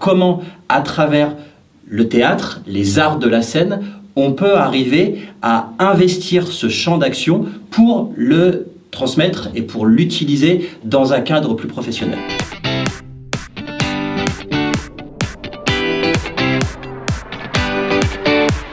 comment, à travers le théâtre, les arts de la scène, on peut arriver à investir ce champ d'action pour le transmettre et pour l'utiliser dans un cadre plus professionnel.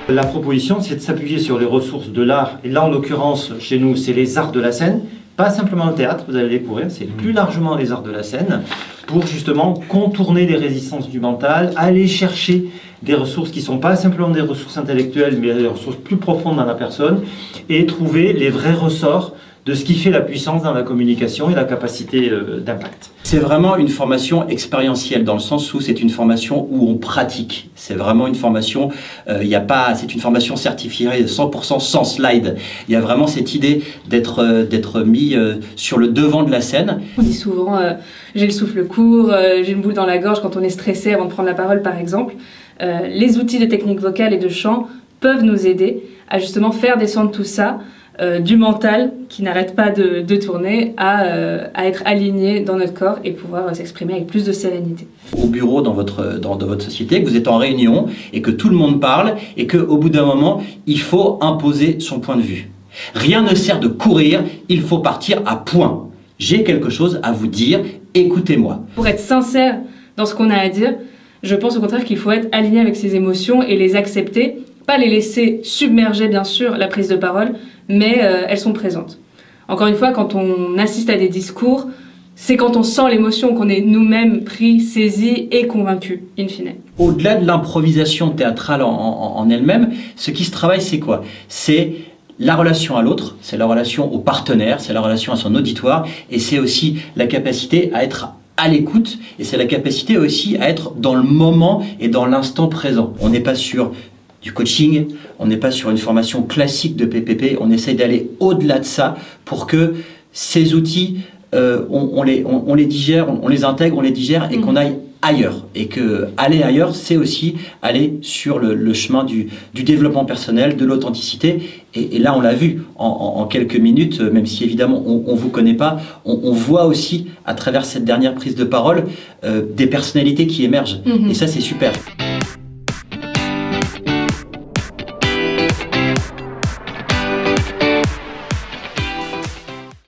La proposition, c'est de s'appuyer sur les ressources de l'art, et là en l'occurrence chez nous c'est les arts de la scène, pas simplement le théâtre, vous allez le découvrir, c'est plus largement les arts de la scène, pour justement contourner les résistances du mental, aller chercher des ressources qui ne sont pas simplement des ressources intellectuelles, mais des ressources plus profondes dans la personne, et trouver les vrais ressorts de ce qui fait la puissance dans la communication et la capacité d'impact. C'est vraiment une formation expérientielle, dans le sens où c'est une formation où on pratique. C'est vraiment une formation, c'est une formation certifiée 100% sans slide. Il y a vraiment cette idée d'être mis sur le devant de la scène. On dit souvent j'ai le souffle court, j'ai une boule dans la gorge quand on est stressé avant de prendre la parole par exemple. Les outils de technique vocale et de chant peuvent nous aider à justement faire descendre tout ça du mental qui n'arrête pas de tourner à être aligné dans notre corps et pouvoir s'exprimer avec plus de sérénité. Au bureau dans votre société, que vous êtes en réunion et que tout le monde parle et qu'au bout d'un moment, il faut imposer son point de vue. Rien ne sert de courir, il faut partir à point. J'ai quelque chose à vous dire, écoutez-moi. Pour être sincère dans ce qu'on a à dire, je pense au contraire qu'il faut être aligné avec ses émotions et les accepter, pas les laisser submerger bien sûr la prise de parole, mais elles sont présentes. Encore une fois, quand on assiste à des discours, c'est quand on sent l'émotion qu'on est nous-mêmes pris, saisis et convaincus, in fine. Au-delà de l'improvisation théâtrale en elle-même, ce qui se travaille, c'est quoi? C'est la relation à l'autre, c'est la relation au partenaire, c'est la relation à son auditoire, et c'est aussi la capacité à être à l'écoute, et c'est la capacité aussi à être dans le moment et dans l'instant présent. On n'est pas sur du coaching, on n'est pas sur une formation classique de PPP, on essaye d'aller au-delà de ça pour que ces outils, on les digère, on les intègre, on les digère et qu'on aille ailleurs. Et que aller ailleurs, c'est aussi aller sur le chemin du développement personnel, de l'authenticité. Et là, on l'a vu en quelques minutes, même si évidemment on ne vous connaît pas, on voit aussi à travers cette dernière prise de parole des personnalités qui émergent. Et ça, c'est super.